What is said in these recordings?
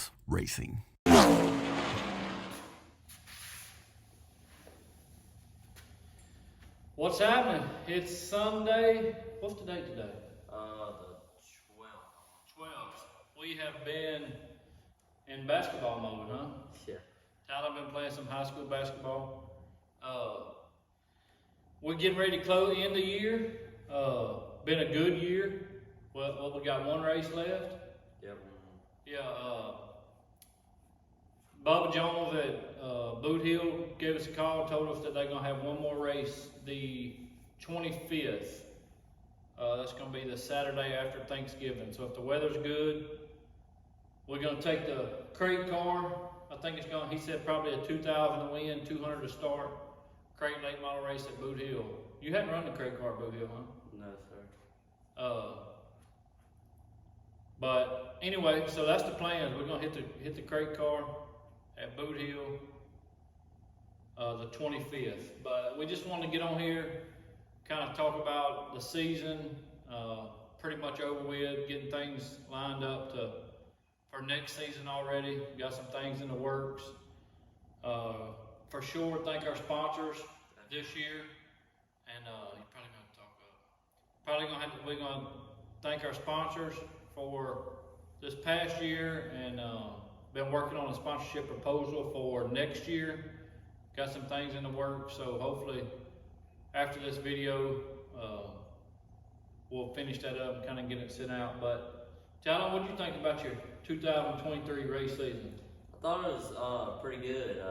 loves racing. What's happening? It's Sunday. What's the date today? The 12th. We have been in basketball mode, huh? Yeah. Tyler been playing some high school basketball. We're getting ready to close the end of the year. Been a good year. Well, we got one race left. Yep. Yeah. Bubba Jones at Boot Hill gave us a call, told us that they're gonna have one more race the 25th. That's gonna be the Saturday after Thanksgiving. So if the weather's good, we're gonna take the crate car. I think it's gonna, he said probably a 2,000 to win, 200 to start. Crate late model race at Boot Hill. You hadn't run the crate car at Boot Hill, huh? No, sir. But anyway, so that's the plan. We're gonna hit the crate car at Boot Hill the 25th. But we just wanted to get on here, kind of talk about the season, pretty much over with, getting things lined up for next season already. We got some things in the works. For sure, thank our sponsors this year, and you're probably gonna talk about. We're gonna thank our sponsors for this past year, and been working on a sponsorship proposal for next year. Got some things in the works, so hopefully after this video we'll finish that up and kind of get it sent out. But Talan, what do you think about your 2023 race season? I thought it was pretty good.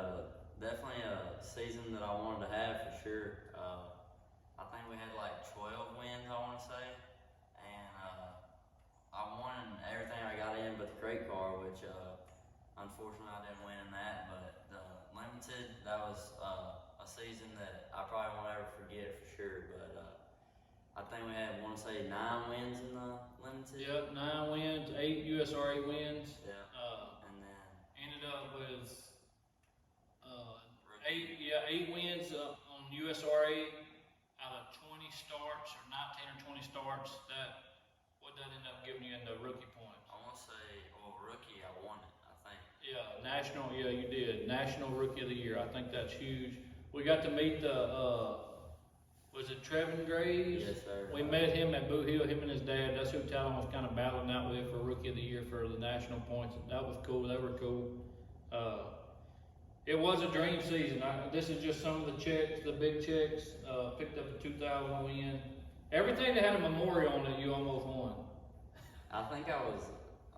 Definitely a season that I wanted to have for sure. I think we had like 12 wins, I want to say, and I won everything I got in but the crate car, which unfortunately I didn't win in that. But the limited, that was a season that I probably won't ever forget for sure. But I think we had, want to say, 9 wins in the limited. Yep, 9 wins, 8 USRA wins. Yeah. And then Ended up with 8 wins on USRA out of 20 starts, or 19 or 20 starts. What that end up giving you in the rookie points? I want to say, well, rookie, I won it, I think. Yeah, national. Yeah, you did. National Rookie of the Year. I think that's huge. We got to meet was it Trevin Graves? Yes, sir. We met him at Boot Hill, him and his dad. That's who Talon was kind of battling out with for Rookie of the Year for the national points. That was cool. They were cool. It was a dream season. This is just some of the checks, the big checks. Picked up a 2,000 win. Everything that had a memorial on it, you almost won. I think I was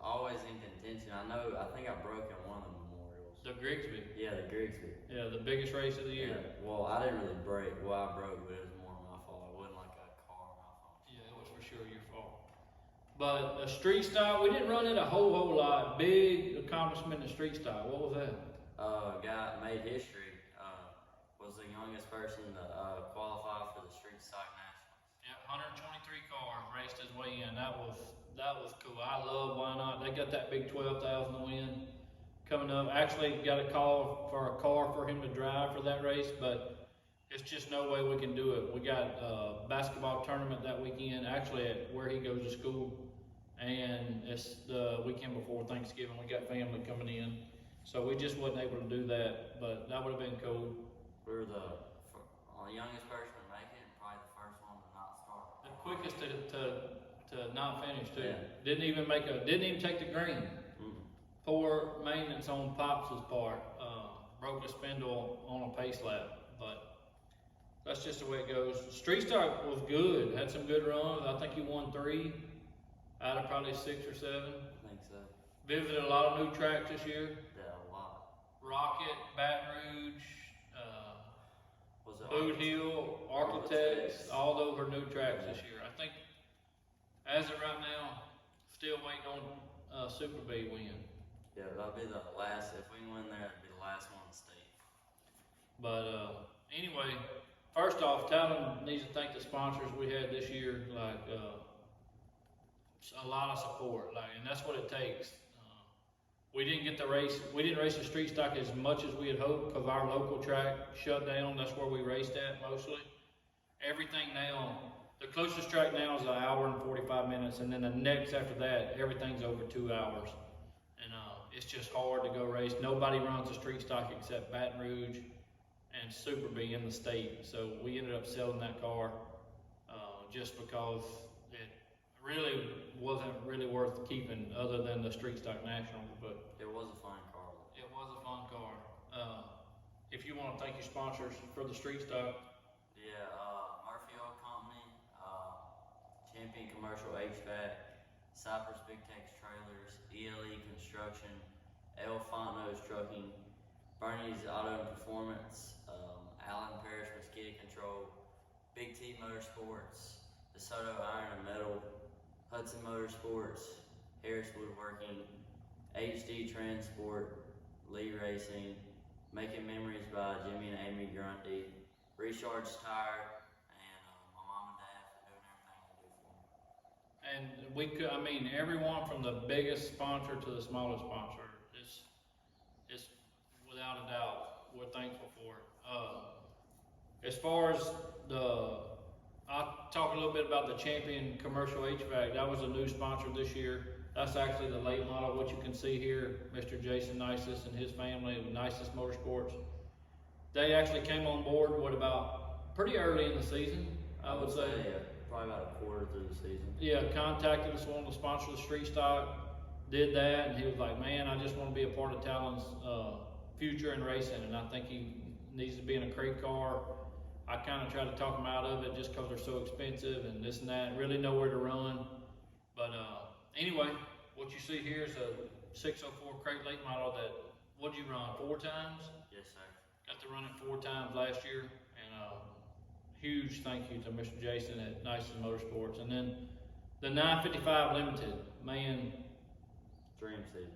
always in contention. I think I broke in one of the memorials. The Grigsby. Yeah, the Grigsby. Yeah, the biggest race of the year. Yeah. Well, I didn't really break. Well, I broke, but it was more my fault. It wasn't like a car malfunction. Yeah, it was for sure your fault. But the street style, we didn't run it a whole lot. Big accomplishment in street style. What was that? Guy made history. Was the youngest person to qualify for the street stock nationals. Yeah, 123 cars raced his way in. That was cool. I love Why Not. They got that big 12,000 to win coming up. Actually got a call for a car for him to drive for that race, but it's just no way we can do it. We got a basketball tournament that weekend, actually at where he goes to school, and it's the weekend before Thanksgiving. We got family coming in, so we just wasn't able to do that, but that would have been cool. We were the youngest person to make it, and probably the first one to not start. The quickest to not finish too. Yeah. Didn't even take the green. Poor maintenance on Pops' part. Broke the spindle on a pace lap, but that's just the way it goes. Street stock was good. Had some good runs. I think he won 3 out of probably 6 or 7. I think so. Visited a lot of new tracks this year. Yeah, a lot. Rocket, Baton Rouge, Was it Boot Hill, Architects. All those are new tracks this year. I think, as of right now, still waiting on Super B win. Yeah, that'll be the last. If we win there, it'll be the last one in the state. But anyway, first off, Talan needs to thank the sponsors we had this year. Like a lot of support, and that's what it takes. We didn't race the street stock as much as we had hoped because our local track shut down. That's where we raced at mostly. Everything now, the closest track now is 1 hour and 45 minutes, and then the next after that, everything's over 2 hours. And it's just hard to go race. Nobody runs a street stock except Baton Rouge and Super B in the state. So we ended up selling that car just because it really wasn't really worth keeping other than the street stock nationals. But it was a fun car. it was a fun car. If you want to thank your sponsors for the street stock. Yeah, Murphy Oil Company, Champion Commercial HVAC, Cypress Big Tex Trailers, ELE Construction, L Fontenot's Trucking, Bernie's Auto and Performance, Allen Parrish Mosquito Control, Big T Motorsports, DeSoto Iron and Metal, Hudson Motorsports, Harris Woodworking, HD Transport, Lee Racing, Making Memories by Jimmy and Amy Grundy, Recharge Tire, and my mom and dad for doing everything they do for me. And we could, I mean, everyone from the biggest sponsor to the smallest sponsor, it's without a doubt, we're thankful for it. As far as I'll talk a little bit about the Champion Commercial HVAC. That was a new sponsor this year. That's actually the late model, what you can see here, Mr. Jason Nisus and his family with Nisus Motorsports. They actually came on board, pretty early in the season, I would say. Yeah, probably about a quarter through the season. Yeah, contacted us, wanted to sponsor the street stock, did that, and he was like, man, I just want to be a part of Talan's future in racing, and I think he needs to be in a crate car. I kind of tried to talk him out of it just because they're so expensive and this and that, really nowhere to run. But anyway, what you see here is a 604 crate late model that, what'd you run, 4 times? Yes, sir. Got to run it 4 times last year, and huge thank you to Mr. Jason at Nisus Motorsports. And then the 955 Limited, man,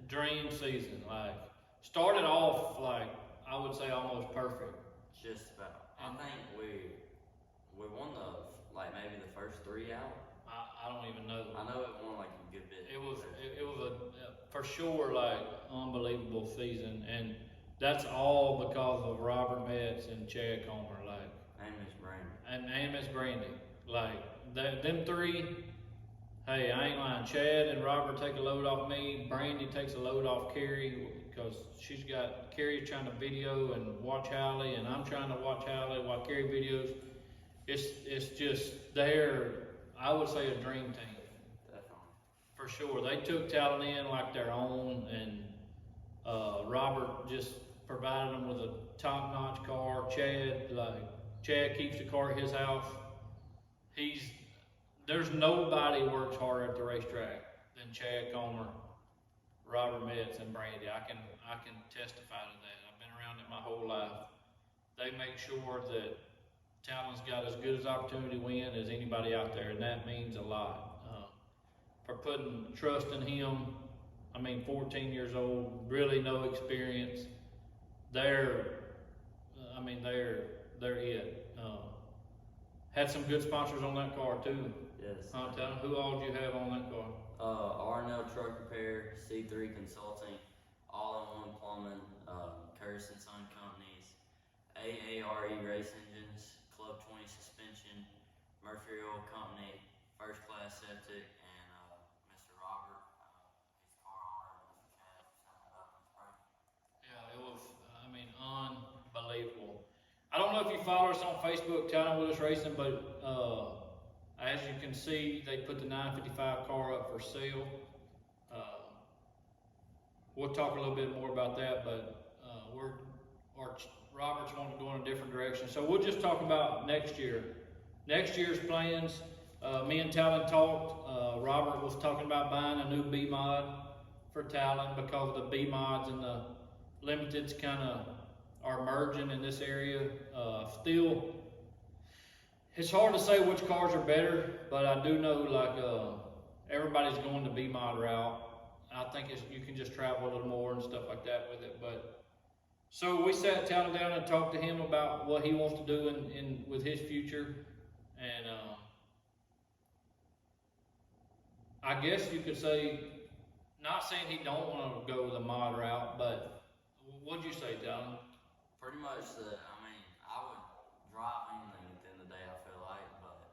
dream season. Like, started off like, I would say almost perfect. Just about. I think we won maybe the first 3 out. I don't even know. I know it won like a good bit. It was for sure like unbelievable season, and that's all because of Robert Metz and Chad Comer, like, And Miss Brandon. and Miss Brandy, like them 3. Hey, I ain't lying. Chad and Robert take a load off me. Brandy takes a load off Carrie because she's got Carrie trying to video and watch Hallie, and I'm trying to watch Hallie while Carrie videos. It's just I would say, a dream team. Definitely. For sure. They took Talan in like their own, and Robert just provided them with a top-notch car. Chad keeps the car at his house. There's nobody works harder at the racetrack than Chad Comer, Robert Metz, and Brandy. I can testify to that. I've been around it my whole life. They make sure that Talan's got as good as opportunity to win as anybody out there, and that means a lot. For putting trust in him. I mean, 14 years old, really no experience. They're it. Had some good sponsors on that car too. Yes. Talan, who all did you have on that car? R&L Truck Repair, C3 Consulting, All-in-One Plumbing, Curtis and Son Companies, AARE Race Engines, Club 20 Suspension, Murphy Oil Company, First Class Septic, and Mr. Robert, his car owner, Mr. Chad, setting it up and spraying. Yeah, it was, unbelievable. I don't know if you follow us on Facebook, Talan Willis Racing, but as you can see, they put the 955 car up for sale. We'll talk a little bit more about that, but Robert's wanting to go in a different direction. So we'll just talk about next year. Next year's plans, me and Talan talked. Robert was talking about buying a new B mod for Talan because the B mods and the limiteds kind of are merging in this area. Still, it's hard to say which cars are better, but I do know everybody's going the B mod route. I think you can just travel a little more and stuff like that with it. But so we sat Talan down and talked to him about what he wants to do with his future, and I guess you could say, not saying he don't want to go the mod route, but what'd you say, Talan? Pretty much I would drive anything at the end of the day, I feel like, but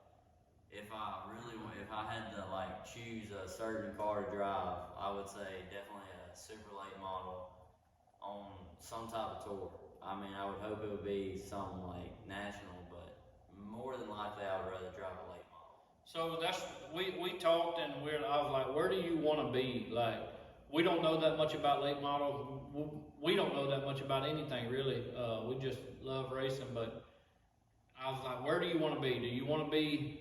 if I had to choose a certain car to drive, I would say definitely a super late model on some type of tour. I mean, I would hope it would be something like national, but more than likely I would rather drive a late model. So we talked, and I was like, where do you want to be? Like, we don't know that much about late model. We don't know that much about anything really. We just love racing, but I was like, where do you want to be? Do you want to be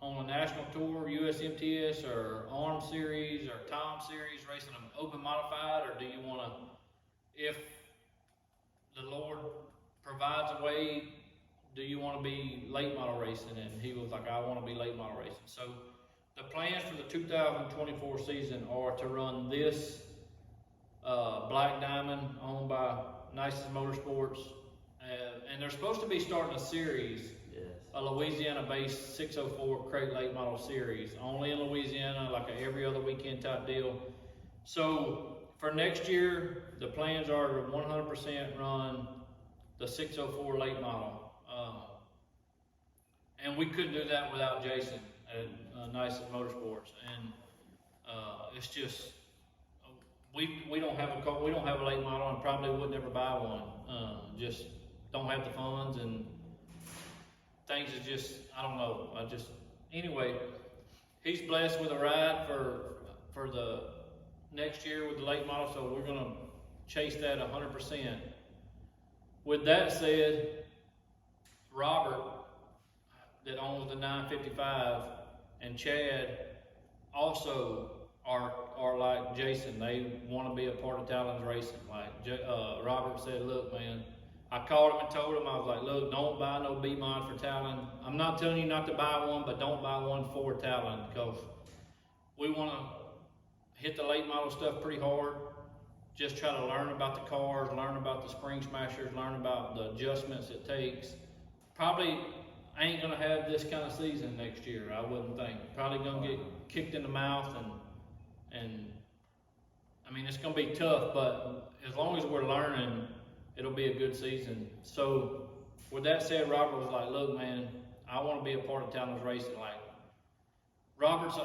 on a national tour, USMTS or Arm Series or Tom Series, racing an open modified, or do you want to, if the Lord provides a way, do you want to be late model racing? And he was like, I want to be late model racing. So the plans for the 2024 season are to run this Black Diamond owned by Nicest Motorsports, and they're supposed to be starting a series, Yes. a Louisiana-based 604 crate late model series, only in Louisiana, like a every other weekend type deal. So for next year, the plans are to 100% run the 604 late model. And we couldn't do that without Jason at Nicest Motorsports. And it's just, we don't have a late model, and probably would never buy one. Just don't have the funds, and things is just, I don't know. Anyway, he's blessed with a ride for the next year with the late model, so we're gonna chase that 100%. With that said, Robert, that owns the 955, and Chad also are like Jason. They want to be a part of Talan's racing. Like Robert said, look, man, I called him and told him, I was like, look, don't buy no B mod for Talan. I'm not telling you not to buy one, but don't buy one for Talan, because we want to hit the late model stuff pretty hard. Just try to learn about the cars, learn about the spring smashers, learn about the adjustments it takes. Probably ain't gonna have this kind of season next year, I wouldn't think. Probably gonna get kicked in the mouth, and I mean, it's gonna be tough, but as long as we're learning, it'll be a good season. So with that said, Robert was like, look, man, I want to be a part of Talan's racing. Like, Robert's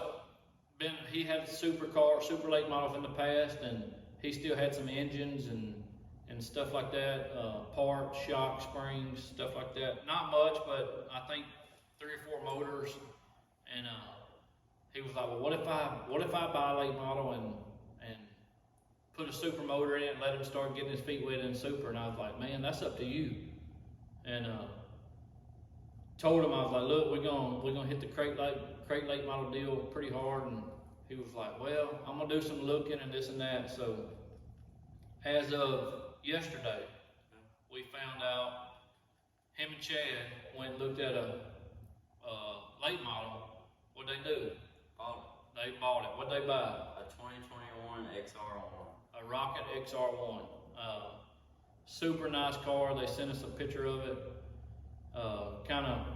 he had super late models in the past, and he still had some engines and stuff like that, parts, shock, springs, stuff like that. Not much, but I think 3 or 4 motors. And he was like, well, what if I buy a late model and put a super motor in it and let him start getting his feet wet in super? And I was like, man, that's up to you. And told him, I was like, look, we're gonna hit the crate late model deal pretty hard. And he was like, well, I'm gonna do some looking and this and that. So as of yesterday, we found out him and Chad went and looked at a late model. What'd they do? They bought it. What'd they buy? A 2021 XR1. A Rocket XR1. Super nice car. They sent us a picture of it. Kind of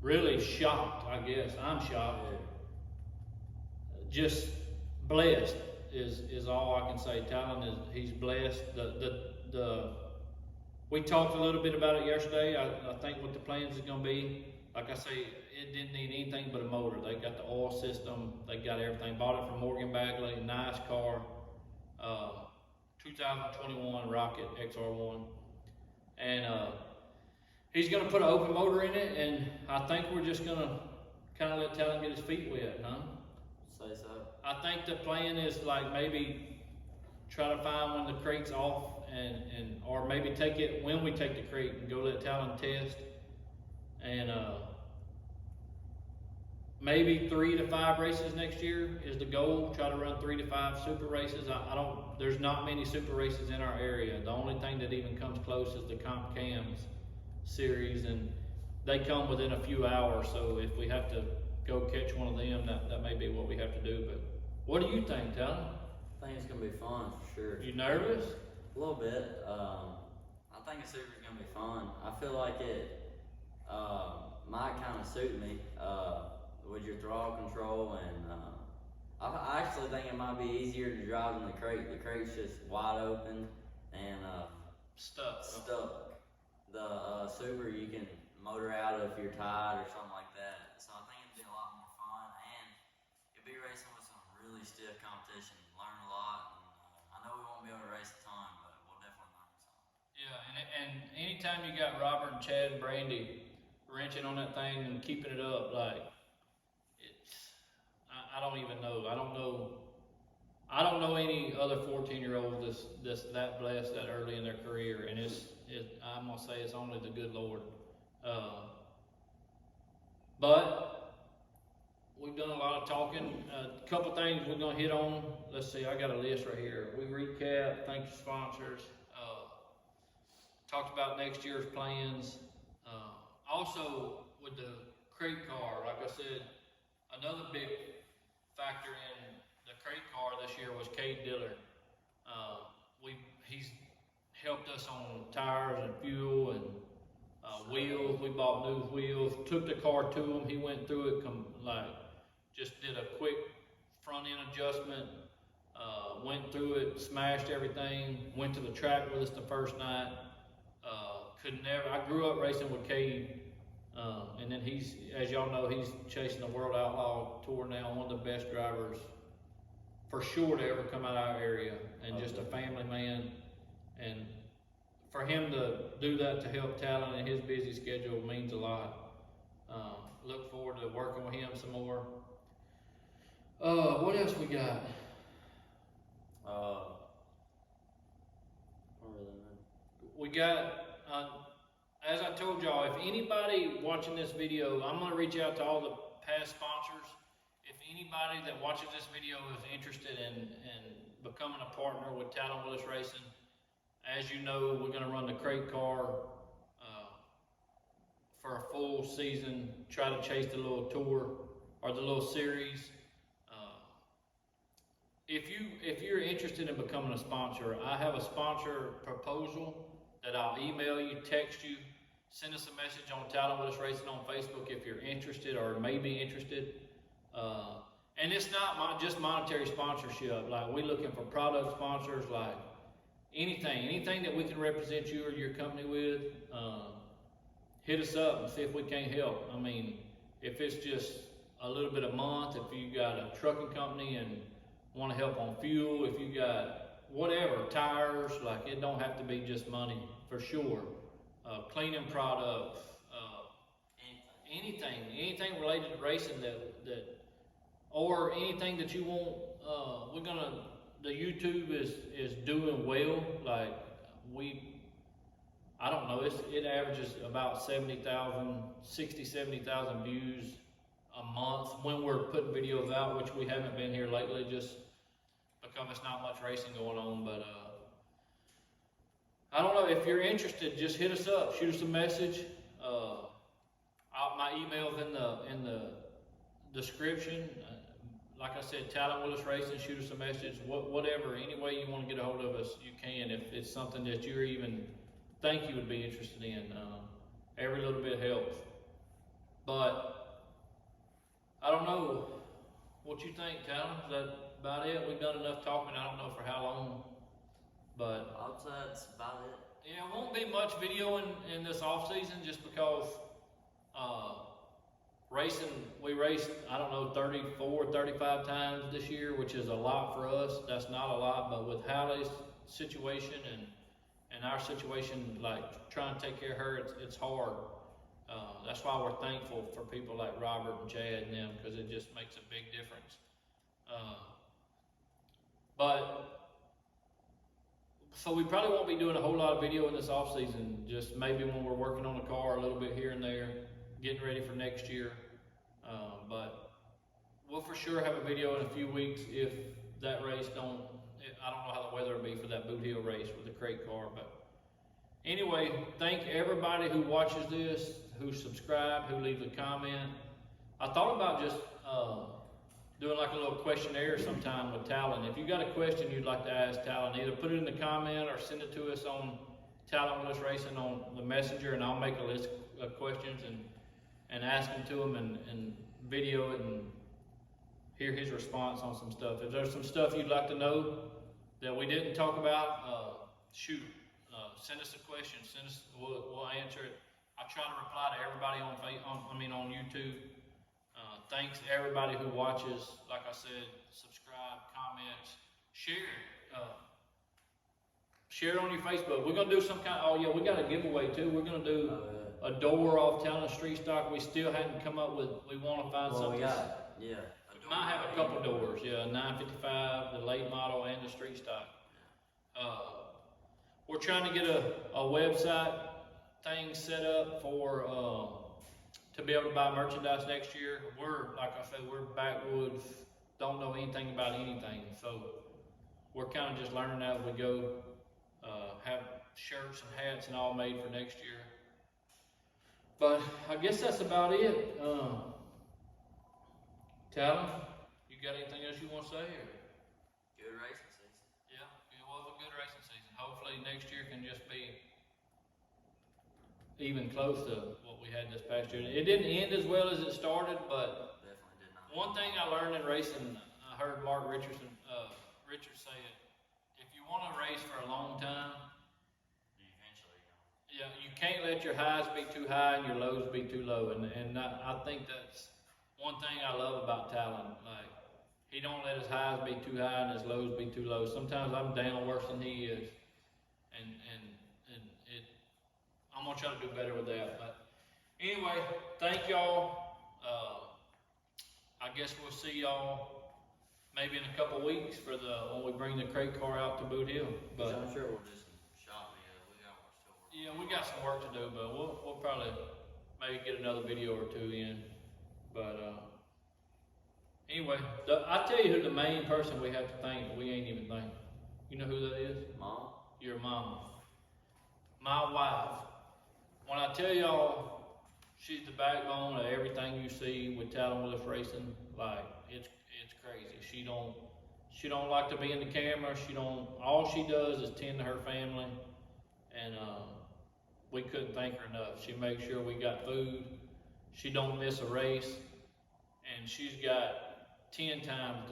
really shocked, I guess. I'm shocked. Just blessed is all I can say. Talan he's blessed. We talked a little bit about it yesterday. I think what the plans is gonna be, like I say, it didn't need anything but a motor. They got the oil system, they got everything. Bought it from Morgan Bagley, nice car. 2021 Rocket XR1. And he's gonna put an open motor in it, and I think we're just gonna kind of let Talan get his feet wet, huh? Say so. I think the plan is like maybe try to find when the crate's off, or maybe take it when we take the crate and go let Talan test, and maybe 3 to 5 races next year is the goal. Try to run 3 to 5 super races. There's not many super races in our area. The only thing that even comes close is the Comp Cams series, and they come within a few hours. So if we have to go catch one of them, that may be what we have to do. But what do you think, Talan? I think it's gonna be fun for sure. You nervous? A little bit. I think a super's gonna be fun. I feel like it might kind of suit me with your throttle control, and I actually think it might be easier to drive than the crate. The crate's just wide open and Stuck. The super you can motor out if you're tired or something like that. So I think it'd be a lot more fun, and you'll be racing with some really stiff competition. Learn a lot. And, I know won't be able to race a ton, but we'll definitely learn some. Yeah, and anytime you got Robert and Chad and Brandy wrenching on that thing and keeping it up, like, I don't even know. I don't know any other 14-year-old that's that blessed that early in their career, and I'm gonna say it's only the good Lord. But we've done a lot of talking. A couple things we're gonna hit on. Let's see, I got a list right here. We recap, thank you sponsors. Talked about next year's plans. Also with the crate car, like I said, another big factor in the crate car this year was Cade Diller. He's helped us on tires and fuel and wheels. We bought new wheels, took the car to him. He went through it, just did a quick front end adjustment, went through it, smashed everything, went to the track with us the first night. I grew up racing with Cade, and then he's, as y'all know, he's chasing the World Outlaw Tour now, one of the best drivers for sure to ever come out of our area, and just a family man. And for him to do that to help Talan in his busy schedule means a lot. Look forward to working with him some more. What else we got? We got, as I told y'all, if anybody watching this video, I'm gonna reach out to all the past sponsors. If anybody that watches this video is interested in becoming a partner with Talan Willis Racing, as you know, we're gonna run the crate car for a full season, try to chase the little tour or the little series. If you're interested in becoming a sponsor, I have a sponsor proposal that I'll email you, text you, send us a message on Talan Willis Racing on Facebook if you're interested or may be interested. And it's not just monetary sponsorship. Like, we're looking for product sponsors, like anything that we can represent you or your company with. Hit us up and see if we can't help. I mean, if it's just a little bit a month, if you got a trucking company and want to help on fuel, if you got whatever, tires, like, it don't have to be just money, for sure. Cleaning products, anything related to racing or anything that you want. The YouTube is doing well. Like, I don't know, it averages about 70,000 views a month when we're putting videos out, which we haven't been here lately, just because there's not much racing going on. But I don't know, if you're interested, just hit us up, shoot us a message. My email's in the description. Like I said, Talan Willis Racing, shoot us a message. Whatever, any way you want to get a hold of us, you can. If it's something that you even think you would be interested in, every little bit helps. But I don't know what you think, Talan. Is that about it? We've done enough talking. I don't know for how long, but I would say that's about it. Yeah, it won't be much video in this off season, just because we raced, I don't know, 34, 35 times this year, which is a lot for us. That's not a lot, but with Hallie's situation and our situation, like trying to take care of her, it's hard. That's why we're thankful for people like Robert and Chad and them, because it just makes a big difference. So we probably won't be doing a whole lot of video in this off season, just maybe when we're working on the car a little bit here and there, getting ready for next year. But we'll for sure have a video in a few weeks if that race I don't know how the weather will be for that Boot Hill race with the crate car. But anyway, thank everybody who watches this, who subscribe, who leaves a comment. I thought about just doing like a little questionnaire sometime with Talan. If you got a question you'd like to ask Talan, either put it in the comment or send it to us on Talan Willis Racing on the messenger, and I'll make a list of questions and ask them to him and video it and hear his response on some stuff. If there's some stuff you'd like to know that we didn't talk about, send us a question. We'll answer it. I try to reply to everybody on YouTube. Thanks everybody who watches. Like I said, subscribe, comments, share. Share it on your Facebook. We're gonna do some kind. Oh yeah, we got a giveaway too. We're gonna do a door off Talan Street stock. We still hadn't come up with. We want to find something. Yeah. We might have a couple doors. Yeah, 955, the late model, and the street stock. We're trying to get a website thing set up for to be able to buy merchandise next year. We're, like I said, we're backwoods, don't know anything about anything, so we're kind of just learning as we go. Have shirts and hats and all made for next year. But I guess that's about it. Talan, you got anything else you want to say? Or? Good racing season. Yeah, it was a good racing season. Hopefully next year can just be even close to what we had this past year. It didn't end as well as it started, but Definitely did not. one thing I learned in racing, I heard Mark Richard say it, if you want to race for a long time, yeah, you can't let your highs be too high and your lows be too low, and I think that's one thing I love about Talan. Like, he don't let his highs be too high and his lows be too low. Sometimes I'm down worse than he is, and I'm gonna try to do better with that. But anyway, thank y'all. I guess we'll see y'all maybe in a couple weeks for when we bring the crate car out to Boot Hill. But I'm sure we'll do some shopping. yeah, we got some work to do, but we'll probably maybe get another video or two in. But anyway, I tell you who the main person we have to thank that we ain't even thank. You know who that is? Mom? Your mom. My wife. When I tell y'all, she's the backbone of everything you see with Talan Willis Racing. Like, it's crazy. She don't like to be in the camera. All she does is tend to her family, and we couldn't thank her enough. She makes sure we got food. She don't miss a race, and she's got 10 times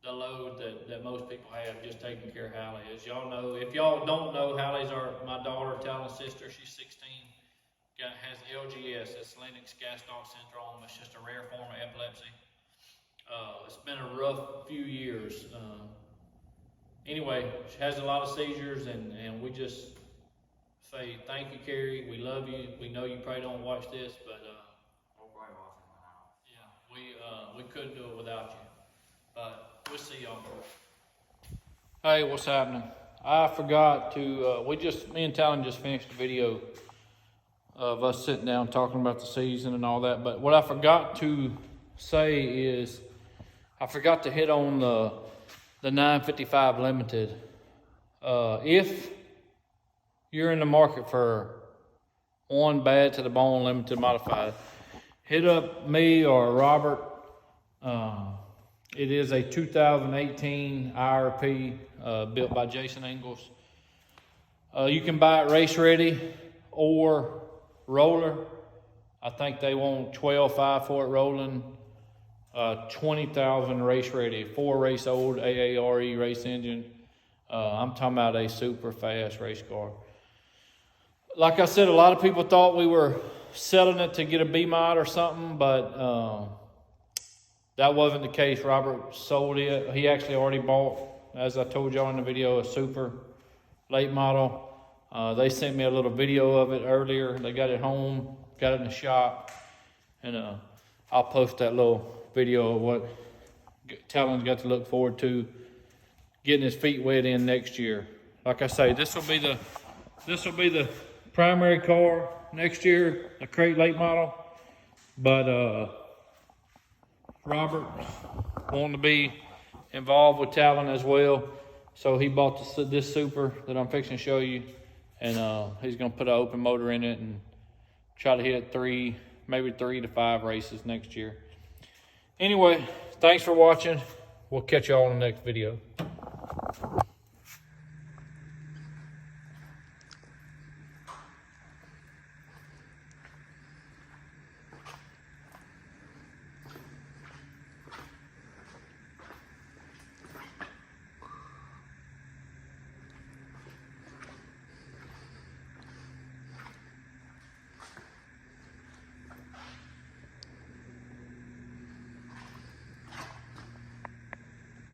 the load that most people have just taking care of Hallie. As y'all know, if y'all don't know, Hallie's my daughter, Talan's sister. She's 16. Has LGS, that's Lennox Gastaut syndrome. It's just a rare form of epilepsy. It's been a rough few years. Anyway, she has a lot of seizures, and we just say thank you, Carrie. We love you. We know you probably don't watch this, but We're probably watching it now. yeah, we couldn't do it without you. But we'll see y'all. Hey, what's happening? I forgot to. Me and Talan just finished a video of us sitting down talking about the season and all that. But what I forgot to say is, I forgot to hit on the 955 Limited. If you're in the market for one bad to the bone limited modified, hit up me or Robert. It is a 2018 IRP built by Jason Ingalls. You can buy it race ready or roller. I think they want 12.5 for it rolling. 20,000 race ready, 4 race old AARE race engine. I'm talking about a super fast race car. Like I said, a lot of people thought we were selling it to get a B-mod or something, but that wasn't the case. Robert sold it. He actually already bought, as I told y'all in the video, a super late model. They sent me a little video of it earlier. They got it home, got it in the shop, and I'll post that little video of what Talan's got to look forward to getting his feet wet in next year. Like I say, this will be the primary car next year, a crate late model. But Robert wanting to be involved with Talan as well, so he bought this super that I'm fixing to show you, and he's gonna put an open motor in it and try to hit maybe 3 to 5 races next year. Anyway, thanks for watching. We'll catch y'all in the next video.